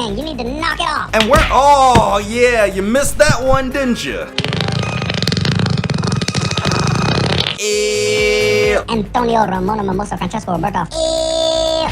everything. You need to knock it off. And we're, oh yeah, you missed that one, didn't you? Ew. Antonio, Ramona, Mimosa, Francesco, Roberto. Ew.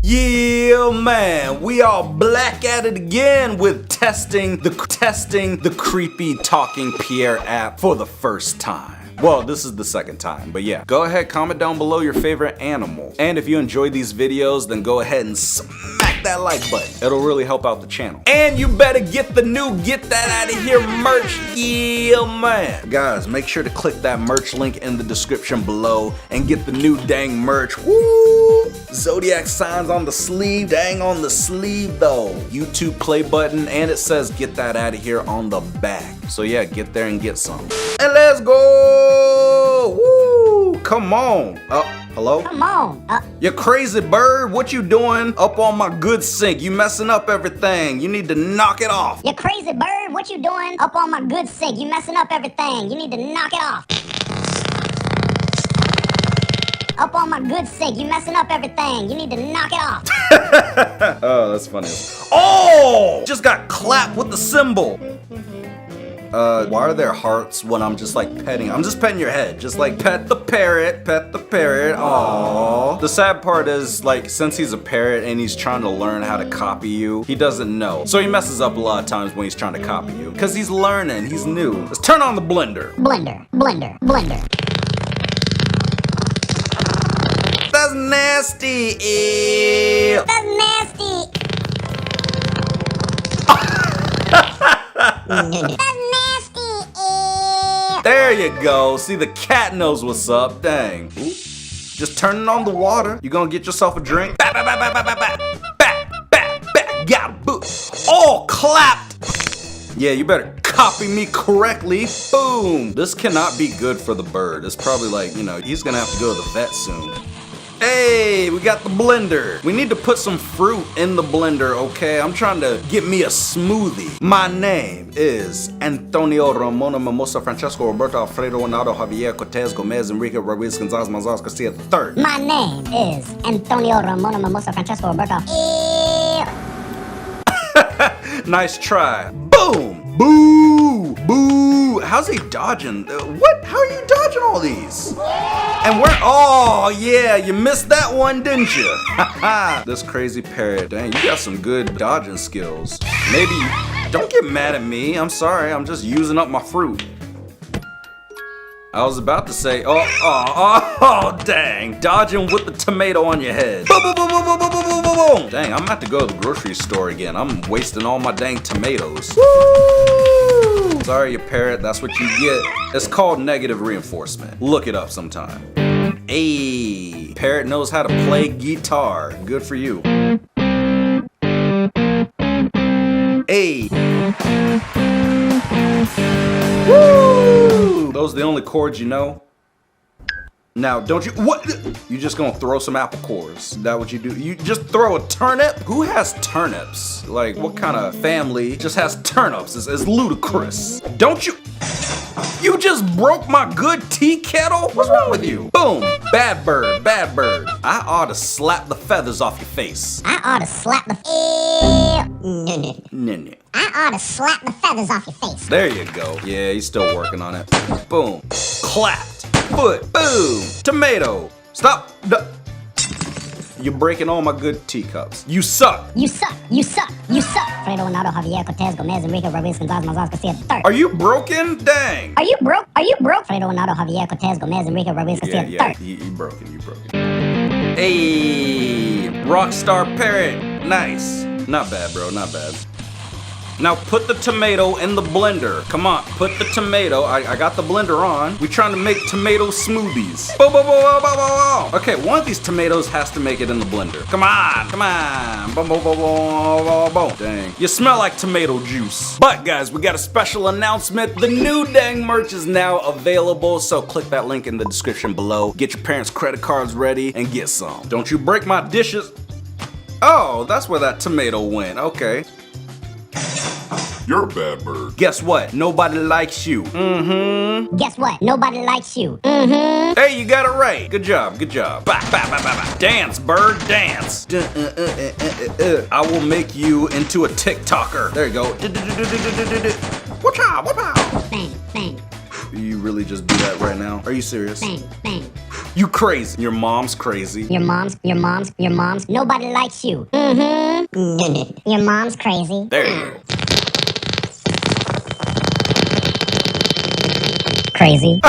Yeah, man, we all black at it again with testing the creepy talking Pierre app for the first time. Well, this is the second time, but yeah. Go ahead, comment down below your favorite animal. And if you enjoy these videos, then go ahead and smack that like button. It'll really help out the channel. And you better get the new Get That Out of Here merch. Yeah, man. Guys, make sure to click that merch link in the description below and get the new dang merch. Woo! Zodiac signs on the sleeve, dang on the sleeve though. YouTube play button, and it says Get That Out of Here on the back. So yeah, get there and get some. And let's go! Woo! Come on. Hello? Come on. You crazy bird, what you doing up on my good sink? You messing up everything. You need to knock it off. You crazy bird, what you doing up on my good sink? You messing up everything. You need to knock it off. Up on my good sink, you messing up everything. You need to knock it off. Oh, that's funny. Oh! Just got clapped with the cymbal. Why are there hearts when I'm just like petting? I'm just petting your head. Just like pet the parrot, pet the parrot. Aww. The sad part is, like, since he's a parrot and he's trying to learn how to copy you, he doesn't know. So he messes up a lot of times when he's trying to copy you. Cause he's learning, he's new. Let's turn on the blender. Blender, blender, blender. That's nasty. Ew. That's nasty. That's nasty. Ew. There you go. See, the cat knows what's up. Dang. Ooh. Just turning on the water. You gonna get yourself a drink? Bat, bat, bat, bat, bat, bat, bat, bat, bat. Got a boot. All clapped. Yeah, you better copy me correctly. Boom. This cannot be good for the bird. It's probably like, you know, he's gonna have to go to the vet soon. Hey, we got the blender. We need to put some fruit in the blender, okay? I'm trying to get me a smoothie. My name is Antonio, Ramona, Mimosa, Francesco, Roberto, Alfredo, Ronaldo, Javier, Cortez, Gomez, Enrique, Ruiz, Gonzalez, Manzales, Garcia III. My name is Antonio, Ramona, Mimosa, Francesco, Roberto. Ew. Nice try. Boom! Boo! Boo! How's he dodging? What? How are you dodging all these? And we're, oh yeah, you missed that one, didn't you? Haha. This crazy parrot, dang, you got some good dodging skills. Maybe, don't get mad at me. I'm sorry, I'm just using up my fruit. I was about to say, oh, dang. Dodging with the tomato on your head. Boom, boom, boom, boom, boom, boom, boom, boom, boom. Dang, I'm about to go to the grocery store again. I'm wasting all my dang tomatoes. Woo! Sorry, you parrot, that's what you get. It's called negative reinforcement. Look it up sometime. Hey, parrot knows how to play guitar. Good for you. Hey. Woo! Those are the only chords you know? Now, don't you, what? You just gonna throw some apple cores? Is that what you do? You just throw a turnip? Who has turnips? Like, what kind of family just has turnips? It's ludicrous. Don't you? You just broke my good tea kettle? What's wrong with you? Boom, bad bird, bad bird. I ought to slap the feathers off your face. I ought to slap the No. I ought to slap the feathers off your face. There you go. Yeah, he's still working on it. Boom. Clapped. Foot. Boom. Tomato. Stop. You're breaking all my good teacups. You suck. You suck. You suck. You suck. Fredo, Ronaldo, Javier, Cortez, Gomez, Enrique, Ruiz, Gonzalez, Manzales, Garcia III. Are you broken? Dang. Are you broke? Are you broke? Fredo, Ronaldo, Javier, Cortez, Gomez, Enrique, Ruiz, Garcia III. Yeah, you broken. You broken. Hey, Rockstar Parrot. Nice. Not bad, bro. Not bad. Now put the tomato in the blender. Come on, put the tomato. I got the blender on. We trying to make tomato smoothies. Boom, boom, boom, boom, boom, boom, boom. Okay, one of these tomatoes has to make it in the blender. Come on, come on. Boom, boom, boom, boom, boom, boom. Dang, you smell like tomato juice. But guys, we got a special announcement. The new dang merch is now available. So click that link in the description below. Get your parents' credit cards ready and get some. Don't you break my dishes. Oh, that's where that tomato went. Okay. You're a bad bird. Guess what? Nobody likes you. Guess what? Nobody likes you. Mm-hmm. Hey, you got it right. Good job, good job. Bah, bah, bah, bah, bah. Dance, bird, dance. I will make you into a TikToker. There you go. Watcha, watcha. Bang, bang, You really just do that right now? Are you serious? bang, bang. You crazy. Your mom's crazy. Your mom's. Nobody likes you. Mm-hmm. Your mom's crazy. There you go. Crazy.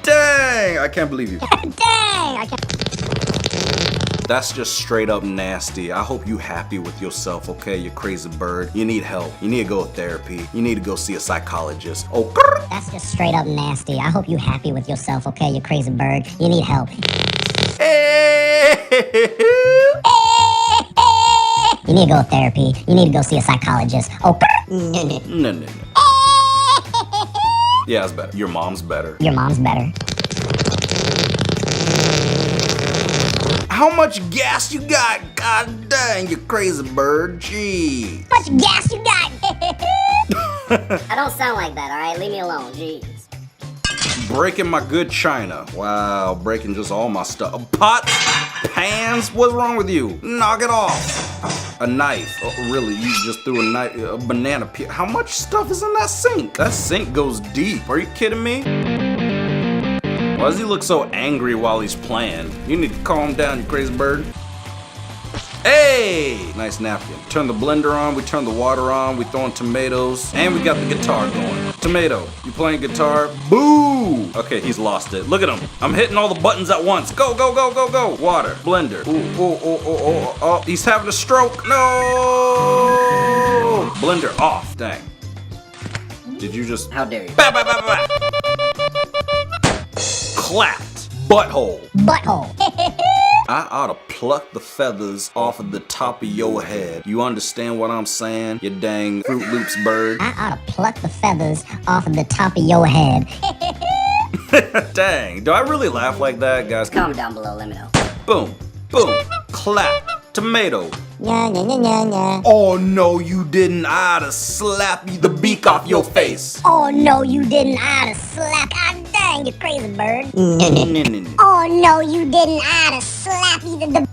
Dang, I can't believe you. Dang! I can't. That's just straight up nasty. I hope you happy with yourself, okay, you crazy bird. You need help. You need to go to therapy. You need to go see a psychologist. Oh, grr. That's just straight up nasty. I hope you happy with yourself, okay, you crazy bird. You need help. Hey. You need to go to therapy. You need to go see a psychologist. Oh, No. Yeah, it's better. Your mom's better. your mom's better. How much gas you got? God dang, you crazy bird. Gee. How much gas you got? I don't sound like that, alright? Leave me alone, jeez. Breaking my good china. Wow, breaking just all my stuff. Pots, pans, what's wrong with you? Knock it off. A knife. Oh, really, you just threw a knife, a banana peel. How much stuff is in that sink? That sink goes deep. Are you kidding me? Why does he look so angry while he's playing? You need to calm down, you crazy bird. Hey! Nice napkin. Turn the blender on, we turn the water on, we throwing tomatoes, and we got the guitar going. Tomato, you playing guitar? Boo! Okay, he's lost it. Look at him. I'm hitting all the buttons at once. Go, go, go, go, go. Water, blender. Oh, he's having a stroke. No! Blender off. Dang. Did you just... How dare you? Bah, bah, bah, bah. Clapped. Butthole. Butthole. I ought to pluck the feathers off of the top of your head. You understand what I'm saying, you dang Fruit Loops bird? I ought to pluck the feathers off of the top of your head. Dang, do I really laugh like that, guys? Comment down below, let me know. Boom, boom, clap, tomato. Yeah. Oh no, you didn't. I ought to slap you the beak off your face. Oh no, you didn't. I oughta slap. God dang, you crazy bird. Wait, Oh no, you didn't. I oughta slap you the.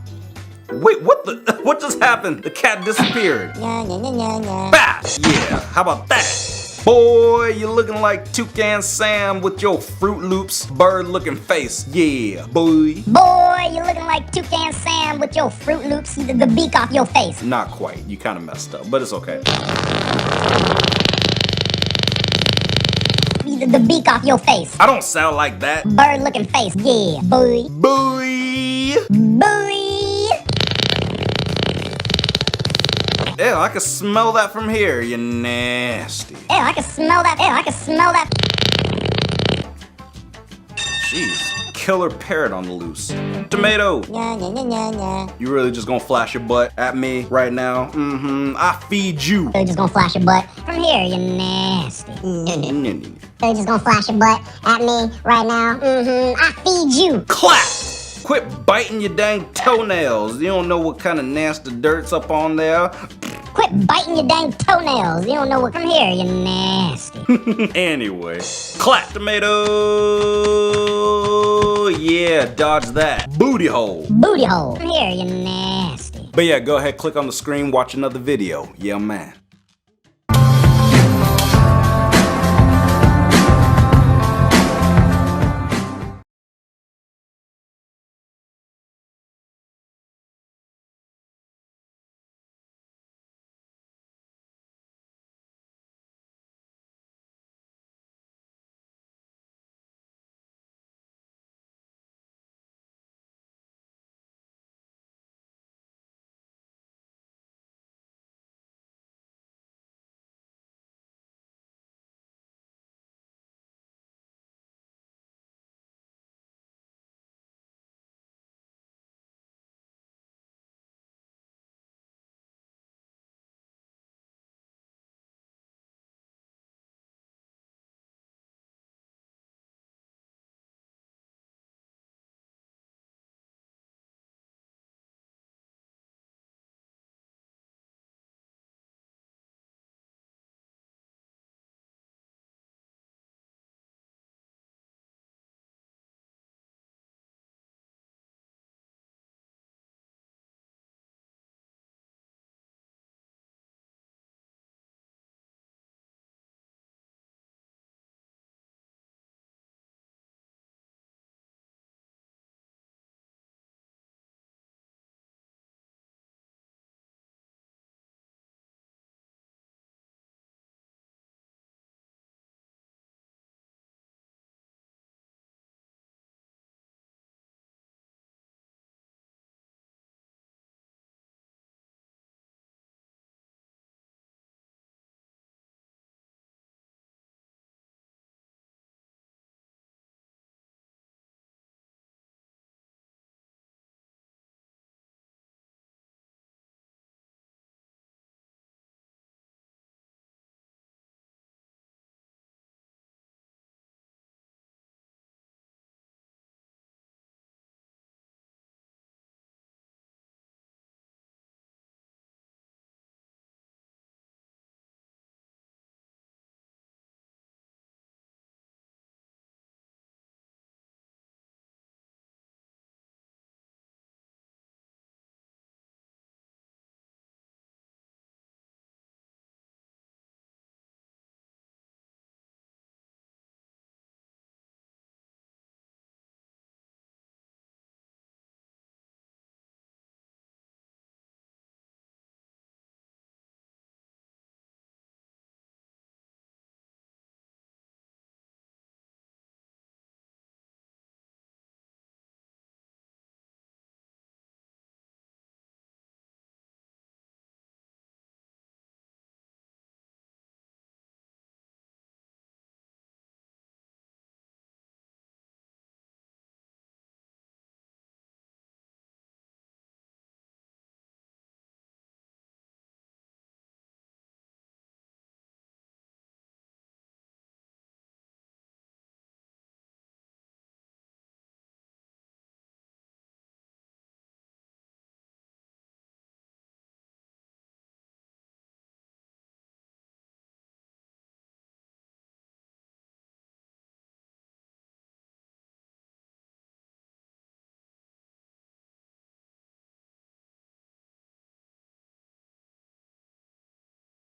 what the? What just happened? The cat disappeared. Yeah. Bah! Yeah, how about that? Boy, you're looking like Toucan Sam with your Fruit Loops bird-looking face. Yeah, boy. Boy, you looking like Toucan Sam with your Fruit Loops, the beak off your face. Not quite. You kind of messed up, but it's okay. The beak off your face. I don't sound like that. Bird looking face. Yeah, boy. Boy. Boy. Ew, I can smell that from here. You nasty. Ew, I can smell that. Jeez. Killer parrot on the loose. Tomato. Yeah. You really just gonna flash your butt at me right now? I feed you. They're just gonna flash your butt from here, you nasty. They're just gonna flash your butt at me right now. I feed you. Clap! Quit biting your dang toenails. You don't know what kind of nasty dirt's up on there. Quit biting your dang toenails. You don't know what from here, you nasty. Anyway, clap tomato. Yeah, dodge that. Booty hole. Booty hole. From here, you nasty. But yeah, go ahead, click on the screen, watch another video. Yeah, man.